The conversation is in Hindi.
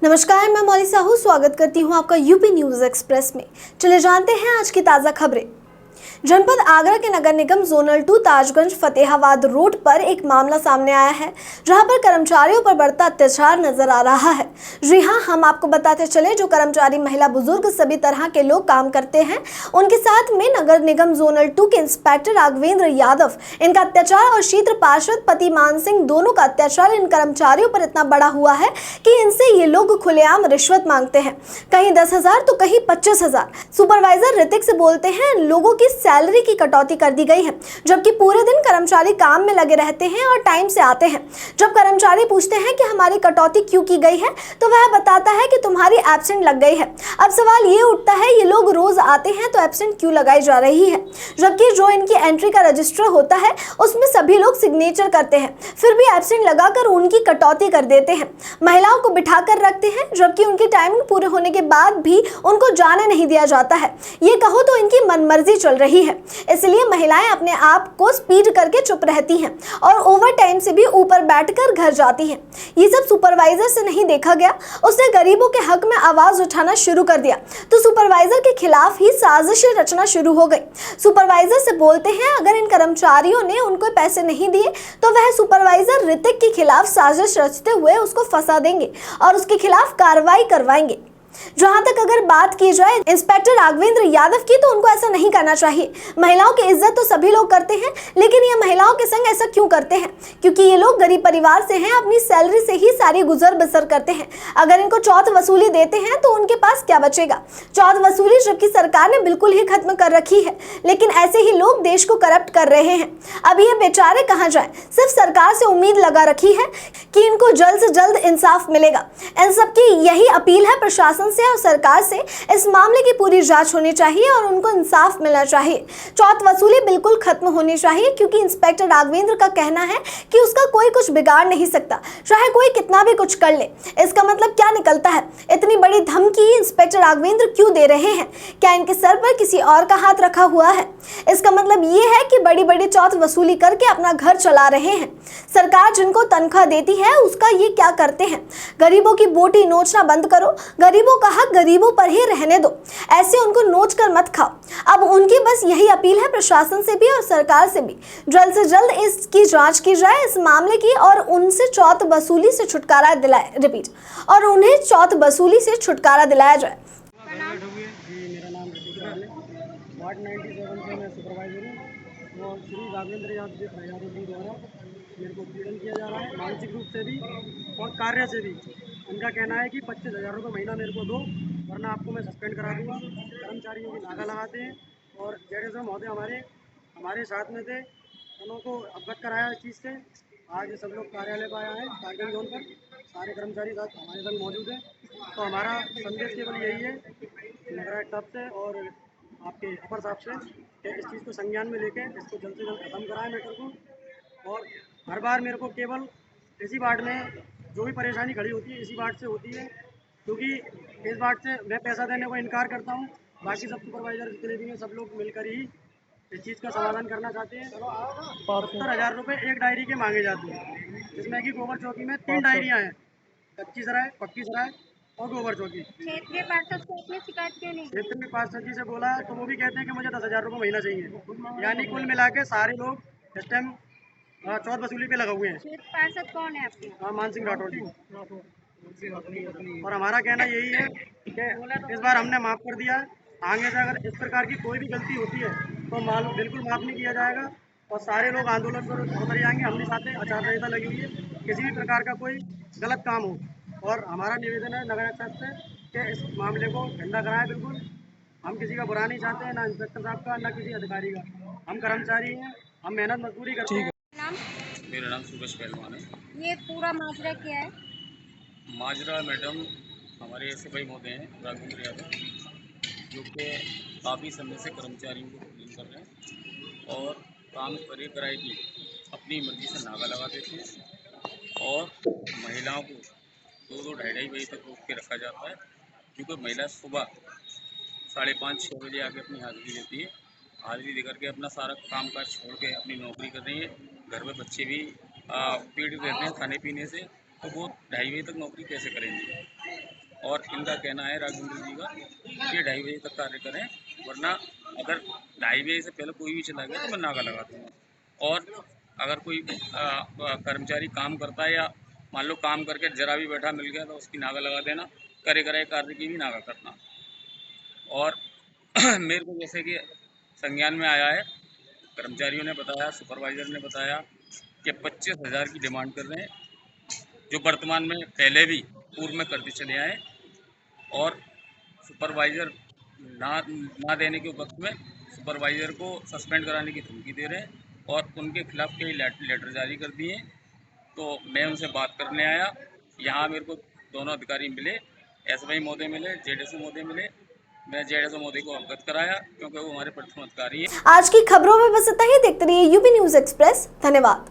नमस्कार, मैं मौली साहू स्वागत करती हूं आपका यूपी न्यूज एक्सप्रेस में। चले जानते हैं आज की ताज़ा खबरें। जनपद आगरा के नगर निगम जोनल 2 ताजगंज फतेहाबाद रोड पर एक मामला सामने आया है, जहां पर कर्मचारियों पर बढ़ता अत्याचार नजर आ रहा है। जी हां, हम आपको बताते चले, जो कर्मचारी महिला बुजुर्ग सभी तरह के लोग काम करते हैं, उनके साथ में नगर निगम जोनल 2 के इंस्पेक्टर राघवेंद्र यादव, इनका अत्याचार और क्षेत्र पार्षद पति मान सिंह दोनों का अत्याचार इन कर्मचारियों पर इतना बड़ा हुआ है कि इनसे ये लोग खुलेआम रिश्वत मांगते हैं, कहीं 10,000 तो कहीं 25,000। सुपरवाइजर ऋतिक से बोलते हैं लोगों की सैलरी की कटौती कर दी गई है, जबकि पूरे दिन कर्मचारी काम में लगे रहते हैं और टाइम से आते हैं। जब कर्मचारी पूछते हैं कि हमारी कटौती क्यों की गई है, तो वह बताता है कि तुम्हारी एब्सेंट लग गई है। अब सवाल ये उठता है, ये लोग रोज आते हैं तो एब्सेंट क्यों लगाई जा रही है, जबकि जो इनकी एंट्री का रजिस्टर होता है उसमें सभी लोग सिग्नेचर करते हैं, फिर भी एब्सेंट लगाकर उनकी कटौती कर देते हैं। महिलाओं को बिठा कर रखते हैं, जबकि उनकी टाइमिंग पूरे होने के बाद भी उनको जाने नहीं दिया जाता है। ये कहो तो इनकी मनमर्जी चल रही है, इसलिए महिलाएं अपने आप को स्पीड करके चुप रहती हैं और ओवर टाइम से भी ऊपर बैठकर घर जाती हैं। ये सब सुपरवाइजर से नहीं देखा गया, उसने गरीबों के हक में आवाज उठाना शुरू कर दिया, तो सुपरवाइजर के खिलाफ ही साजिशें रचना शुरू हो गई। सुपरवाइजर से बोलते हैं अगर इन कर्मचारियों ने उनको पैसे नहीं दिए तो वह सुपरवाइजर ऋतिक के खिलाफ साजिश रचते हुए उसको फंसा देंगे और उसके खिलाफ कार्रवाई करवाएंगे। जहां तक अगर बात की जाए इंस्पेक्टर राघवेंद्र यादव की, तो उनको ऐसा नहीं करना चाहिए। महिलाओं की इज्जत तो सभी लोग करते हैं, लेकिन ये महिलाओं के संग ऐसा क्यों करते हैं? क्योंकि ये लोग गरीब परिवार से हैं, अपनी सैलरी से ही सारी गुजर बसर करते हैं। अगर इनको चौथ वसूली देते हैं तो उनके पास क्या बचेगा? चौथ वसूली जबकि सरकार ने बिल्कुल ही खत्म कर रखी है, लेकिन ऐसे ही लोग देश को करप्ट कर रहे हैं। अब ये बेचारे कहाँ जाएं? सिर्फ सरकार से उम्मीद लगा रखी है कि इनको जल्द से जल्द इंसाफ मिलेगा। इन सबकी यही अपील है प्रशासन से और सरकार से, इस मामले की पूरी जांच होनी चाहिए और उनको इंसाफ मिलना चाहिए। चौथ वसूली बिल्कुल खत्म होनी चाहिए, क्योंकि इंस्पेक्टर राघवेंद्र का कहना है कि उसका कोई कुछ बिगाड़ नहीं सकता, चाहे कोई कितना भी कुछ कर ले। इसका मतलब क्या निकलता है? इतनी बड़ी धमकी इंस्पेक्टर राघवेंद्र क्यों दे रहे हैं? क्या इनके सर पर किसी और का हाथ रखा हुआ है? इसका मतलब ये है कि बड़ी बड़ी चौथ वसूली करके अपना घर चला रहे हैं। सरकार जिनको तनख्वाह देती है उसका ये क्या करते हैं? गरीबों की बोटी नोचना बंद करो, गरीबों का हक गरीबों पर ही रहने दो, ऐसे उनको नोच कर मत खाओ। अब उनकी बस यही अपील है प्रशासन से भी और सरकार से भी, जल्द से जल्द इसकी जांच की जाए इस मामले की और उनसे चौथ वसूली से छुटकारा दिलाए और उन्हें चौथ वसूली से छुटकारा दिलाया जाए। मेरा नाम ऋतिक है, वार्ड 97 से मैं सुपरवाइजर हूँ। और श्री राघवेंद्र यादव जी द्वारा मेरे को पीड़न किया जा रहा है, मानसिक रूप से भी और कार्य से भी। उनका कहना है कि 25,000 रुपये महीना मेरे को दो, वरना आपको मैं सस्पेंड करा दूँगा। कर्मचारियों की नागा लगाते हैं और जेड महोदय हमारे साथ में थे, उनको अवगत कराया इस चीज़ से। आज सब लोग कार्यालय पर आया है, कारगिल जोन पर सारे कर्मचारी साथ हमारे संग मौजूद हैं। तो हमारा संदेश केवल यही है नगराज साहब से और आपके अपर साहब से कि इस चीज़ को संज्ञान में लेके इसको जल्द से जल्द खत्म कराएं मैटर को। और हर बार मेरे को केवल इसी वार्ड में जो भी परेशानी खड़ी होती है इसी वार्ड से होती है, क्योंकि इस वार्ड से मैं पैसा देने को इनकार करता हूँ। बाकी सब सुपरवाइजर जितने भी हैं सब लोग मिलकर ही इस चीज़ का समाधान करना चाहते हैं। 70,000 रुपये एक डायरी के मांगे जाते हैं, जिसमें कि गोबर चौकी में 3 डायरियाँ हैं, कच्ची सराय, पक्की सराय और गोबर चौकी। क्षेत्रीय पार्षद को अपनी शिकायत क्यों नहीं? क्षेत्रीय पार्षद जी से बोला तो वो भी कहते हैं कि मुझे 10,000 रुपये महीना चाहिए, यानी कुल मिला के सारे लोग इस टाइम चौथ वसूली पे लगे हुए हैं। क्षेत्र पार्षद कौन है आपके? मान सिंह राठौर जी। और हमारा कहना यही है कि इस बार हमने माफ़ कर दिया, आगे से अगर इस प्रकार की कोई भी गलती होती है तो बिल्कुल माफ़ नहीं किया जाएगा और सारे लोग आंदोलन पर उतर जाएंगे। हम भी साथ हैं, आचार संहिता लगी हुई है, किसी भी प्रकार का कोई गलत काम हो। और हमारा निवेदन है नगर साहब से कि इस मामले को ठंडा कराएं बिल्कुल। हम किसी का बुरा नहीं चाहते हैं, ना इंस्पेक्टर साहब का, ना किसी अधिकारी का। हम कर्मचारी हैं, हम मेहनत मजदूरी करते हैं। नाम? मेरा नाम सुरेश पहलवान है। ये पूरा माजरा क्या है? माजरा मैडम हमारे एसएफआई महोदय हैं राघवेंद्र यादव, जो कि काफ़ी समय से कर्मचारियों को पीड़ित कर रहे हैं और काम कराए की अपनी मर्जी से नागा लगा देते हैं और महिलाओं को 2-2 ढाई-ढाई बजे तक रोक के रखा जाता है, क्योंकि महिला सुबह 5:30-6 बजे आके अपनी हाज़िरी देती है। हाज़िरी दे करके अपना सारा काम काज छोड़ के अपनी नौकरी कर रही है। घर में बच्चे भी पीड़ित रहते हैं खाने पीने से, तो वो 2:30 बजे तक नौकरी कैसे करेंगे? और इनका कहना है राघवेंद्र जी का कि 2:30 बजे तक कार्य करें, वरना अगर 2:30 बजे से पहले कोई भी चला गया तो मैं नाका लगा दूँगा। और अगर कोई कर्मचारी काम करता है या मान लो काम करके जरा भी बैठा मिल गया तो उसकी नाका लगा देना, करे कराए कार्य की भी नाका करना। और मेरे को जैसे कि संज्ञान में आया है, कर्मचारियों ने बताया, सुपरवाइज़र ने बताया कि 25,000 की डिमांड कर रहे हैं, जो वर्तमान में पहले भी पूर्व में करते चले आए, और सुपरवाइज़र ना देने के वक्त में सुपरवाइज़र को सस्पेंड कराने की धमकी दे रहे हैं और उनके खिलाफ कई लेटर जारी कर दिए हैं। तो मैं उनसे बात करने आया, यहाँ मेरे को दोनों अधिकारी मिले, एसवाई महोदय मिले, जेडीएसओ महोदय मिले। मैं जेडीएसओ महोदय को अवगत कराया क्योंकि वो हमारे प्रथम अधिकारी हैं। आज की खबरों में बस इतना ही। देखते रहिए यूपी न्यूज़ एक्सप्रेस। धन्यवाद।